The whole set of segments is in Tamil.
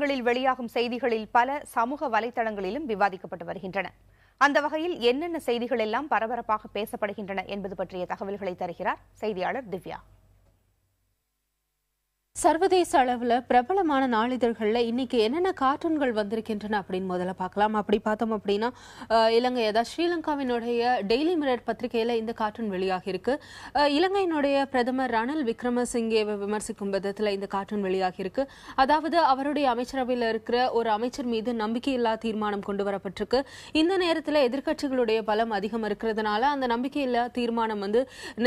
ஊடகங்களில் வெளியாகும் செய்திகளில் பல சமூக வலைதளங்களிலும் விவாதிக்கப்பட்டு வருகின்றன. அந்த வகையில் என்னென்ன செய்திகள் எல்லாம் பரபரப்பாக பேசப்படுகின்றன என்பது பற்றிய தகவல்களை தருகிறார் செய்தியாளர் திவ்யா. சர்வதேச அளவில் பிரபலமான நாளிதழ்களில் இன்னைக்கு என்னென்ன கார்ட்டூன்கள் வந்திருக்கின்றன அப்படின்னு முதல்ல பார்க்கலாம். அப்படி பார்த்தோம் அப்படின்னா இலங்கை அதாவது ஸ்ரீலங்காவினுடைய டெய்லி மிரர் பத்திரிகையில் இந்த கார்ட்டூன் வெளியாகி இருக்கு. இலங்கையினுடைய பிரதமர் ரணில் விக்ரமசிங்கேவை விமர்சிக்கும் விதத்தில் இந்த கார்ட்டூன் வெளியாகி இருக்கு. அதாவது அவருடைய அமைச்சரவையில் இருக்கிற ஒரு அமைச்சர் மீது நம்பிக்கையில்லா தீர்மானம் கொண்டு வரப்பட்டிருக்கு. இந்த நேரத்தில் எதிர்க்கட்சிகளுடைய பலம் அதிகம் இருக்கிறதுனால அந்த நம்பிக்கையில்லா தீர்மானம்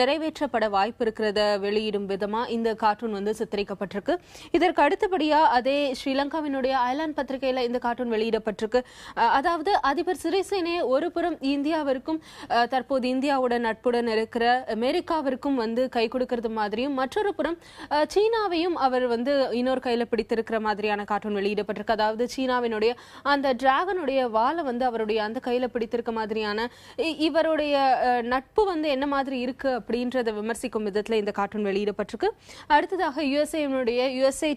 நிறைவேற்றப்பட வாய்ப்பு இருக்கிறத வெளியிடும் விதமா இந்த கார்ட்டூன் சித்தரிக்க. இதற்கு அடுத்தபடியா அதே ஸ்ரீலங்காவினுடைய ஐலாண்ட் பத்திரிகையில இந்த கார்ட்டூன் வெளியிடப்பட்டிருக்கு. அதாவது அதிபர் சிறிசேன ஒரு புறம் இந்தியாவிற்கும் தற்போது இந்தியாவுடன் நட்புடன் இருக்கிற அமெரிக்காவிற்கும் கை கொடுக்கிறது மாதிரியும், மற்றொரு புறம் சீனாவையும் அவர் இன்னொரு கையில பிடித்திருக்கிற மாதிரியான கார்ட்டூன் வெளியிடப்பட்டிருக்கு. அதாவது சீனாவினுடைய அந்த டிராகனுடைய வாழை அவருடைய அந்த கையில பிடித்திருக்க மாதிரியான இவருடைய நட்பு என்ன மாதிரி இருக்கு அப்படின்றத விமர்சிக்கும் விதத்துல இந்த கார்ட்டூன் வெளியிடப்பட்டிருக்கு. அடுத்ததாக USA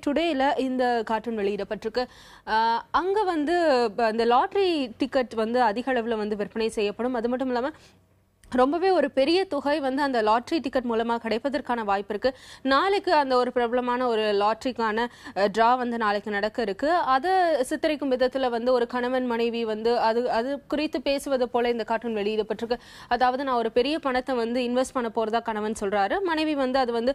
டுடேல இந்த கார்ட்டூன் வெளியிடப்பட்டிருக்கு. அங்க இந்த லாட்டரி டிக்கெட் அதிக அளவுல விற்பனை செய்யப்படும். அது மட்டும் இல்லாம ரொம்பவே ஒரு பெரிய தொகை அந்த லாட்டரி டிக்கெட் மூலமா கிடைப்பதற்கான வாய்ப்பு இருக்கு. நாளைக்கு அந்த ஒரு பிரபலமான ஒரு லாட்டரிக்கான டிரா நாளைக்கு நடக்க இருக்கு. அதை சித்தரிக்கும் விதத்துல ஒரு கணவன் மனைவி அது குறித்து பேசுவது போல இந்த கார்ட்டூன் வெளியிடப்பட்டிருக்கு. அதாவது நான் ஒரு பெரிய பணத்தை இன்வெஸ்ட் பண்ண போறதா கணவன் சொல்றாரு. மனைவி அது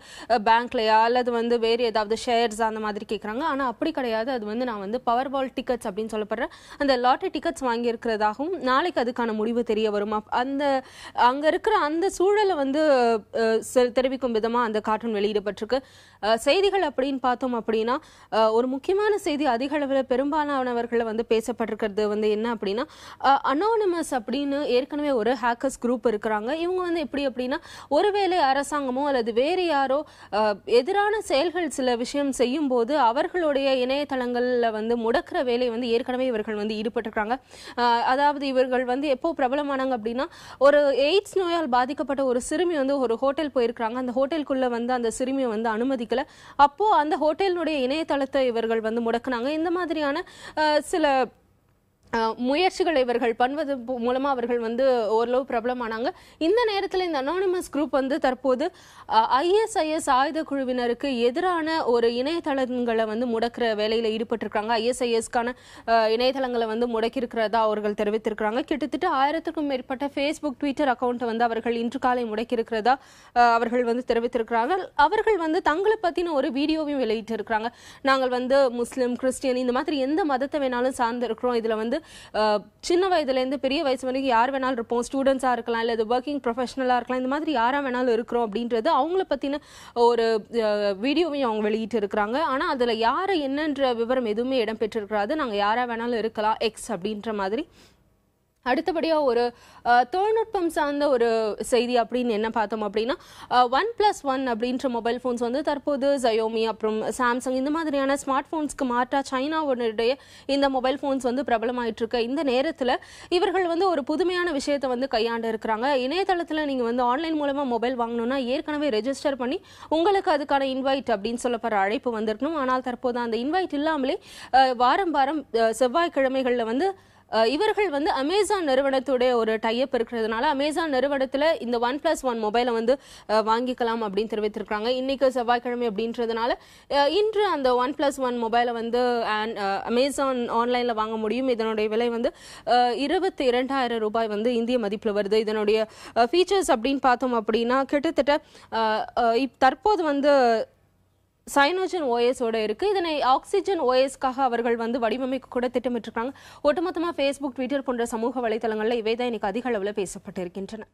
பேங்க்லயா அல்லது வேறு ஏதாவது ஷேர்ஸ் அந்த மாதிரி கேட்கறாங்க. ஆனா அப்படி கிடையாது. அது நான் பவர் பால் டிக்கெட்ஸ் அப்படின்னு சொல்லப்படுற அந்த லாட்டரி டிக்கெட்ஸ் வாங்கி இருக்கிறதாகவும் நாளைக்கு அதுக்கான முடிவு தெரிய வரும். அந்த அங்க இருக்கிற அந்த சூழலை தெரிவிக்கும் விதமா அந்த கார்ட்டூன் வெளியிடப்பட்டிருக்கு. செய்திகள் அப்படின்னு பார்த்தோம் அப்படின்னா ஒரு முக்கியமான செய்தி அதிக அளவில் பெரும்பாலானவர்கள் பேசப்பட்டிருக்கிறது என்ன அப்படின்னா அனானிமஸ் அப்படின்னு ஏற்கனவே ஒரு ஹேக்கர்ஸ் குரூப் இருக்கிறாங்க. இவங்க எப்படி அப்படின்னா ஒருவேளை அரசாங்கமோ அல்லது வேறு யாரோ எதிரான செயல்கள் சில விஷயம் செய்யும் போது அவர்களுடைய இணையதளங்கள்ல முடக்கிற வேலை ஏற்கனவே இவர்கள் ஈடுபட்டிருக்காங்க. அதாவது இவர்கள் எப்போ பிரபலமானாங்க அப்படின்னா ஒரு எய்ட்ஸ் நோயால் பாதிக்கப்பட்ட ஒரு சிறுமி ஒரு ஹோட்டல் போயிருக்காங்க. அந்த ஹோட்டலுக்குள்ள அந்த சிறுமியை அனுமதிக்கல. அப்போ அந்த ஹோட்டலினுடைய இணையதளத்தை இவர்கள் முடக்குனாங்க. இந்த மாதிரியான சில முயற்சிகளை இவர்கள் பண்ணுவது மூலமா அவர்கள் ஓரளவு பிரபலமானாங்க. இந்த நேரத்தில் இந்த அனானிமஸ் குரூப் தற்போது ISIS ஆயுத குழுவினருக்கு எதிரான ஒரு இணையதளங்களை முடக்கிற வேலையில ஈடுபட்டிருக்காங்க. ISISக்கான இணையதளங்களை முடக்கி இருக்கிறதா அவர்கள் தெரிவித்திருக்கிறாங்க. கிட்டத்தட்ட 1000க்கும் மேற்பட்ட ஃபேஸ்புக் ட்விட்டர் அக்கௌண்ட் அவர்கள் இன்று காலை முடக்கி இருக்கிறதா அவர்கள் தெரிவித்திருக்கிறார்கள். அவர்கள் தங்களை பத்தின ஒரு வீடியோவையும் வெளியிட்டு இருக்கிறாங்க. நாங்கள் முஸ்லிம் கிறிஸ்டியன் இந்த மாதிரி எந்த மதத்தை வேணாலும் சார்ந்து இருக்கிறோம். இதுல சின்ன வயதுல இருந்து பெரிய வயசு வரைக்கும் யார் வேணாலும் இருப்போம். ஸ்டூடெண்ட்ஸா இருக்கலாம், இல்ல ஒர்க்கிங் ப்ரொஃபஷனலா இருக்கலாம். இந்த மாதிரி யாரா வேணாலும் இருக்கிறோம் அப்படின்றது அவங்கள பத்தின ஒரு வீடியோவையும் அவங்க வெளியிட்டு இருக்கிறாங்க. ஆனா அதுல யாரு என்னன்ற விவரம் எதுவுமே இடம்பெற்றிருக்காது. நாங்க யாரா வேணாலும் இருக்கலாம் எக்ஸ் அப்படின்ற மாதிரி. அடுத்தபடியா ஒரு தொழில்நுட்பம் சார்ந்த ஒரு செய்தி அப்படின்னு என்ன பார்த்தோம் அப்படின்னா OnePlus1 அப்படின்ற மொபைல் போன்ஸ் தற்போது Xiaomi அப்புறம் சாம்சங் இந்த மாதிரியான ஸ்மார்ட் போன்ஸ்க்கு மாற்றா சைனாவுடைய இந்த மொபைல் போன்ஸ் பிரபலமாயிட்டு இருக்க இந்த நேரத்தில் இவர்கள் ஒரு புதுமையான விஷயத்தை கையாண்டு இருக்கிறாங்க. இணையதளத்தில் நீங்க ஆன்லைன் மூலமா மொபைல் வாங்கணும்னா ஏற்கனவே ரெஜிஸ்டர் பண்ணி உங்களுக்கு அதுக்கான இன்வைட் அப்படின்னு சொல்லப்படுற அழைப்பு வந்திருக்கணும். ஆனால் தற்போது அந்த இன்வைட் இல்லாமலே வாரம் செவ்வாய்க்கிழமைகள்ல இவர்கள் அமேசான் நிறுவனத்துடைய ஒரு டைப் இருக்கிறதுனால அமேசான் நிறுவனத்துல இந்த OnePlus1 மொபைலை வாங்கிக்கலாம் அப்படின்னு தெரிவித்திருக்காங்க. இன்னைக்கு செவ்வாய்க்கிழமை அப்படின்றதுனால இன்று அந்த OnePlus1 மொபைலை அமேசான் ஆன்லைன்ல வாங்க முடியும். இதனுடைய விலை 22,000 ரூபாய் இந்திய மதிப்புல வருது. இதனுடைய ஃபீச்சர்ஸ் அப்படின்னு பார்த்தோம் அப்படின்னா கிட்டத்தட்ட தற்போது சைனோஜன் OS ஓட இருக்கு. இதனை ஆக்சிஜன் OSக்காக அவர்கள் வடிவமைக்க கூட திட்டமிட்டிருக்காங்க. ஒட்டுமொத்தமா Facebook, ட்விட்டர் போன்ற சமூக வலைதளங்கள்ல இவைதான் இன்னைக்கு அதிக அளவுல பேசப்பட்டிருக்கின்றன.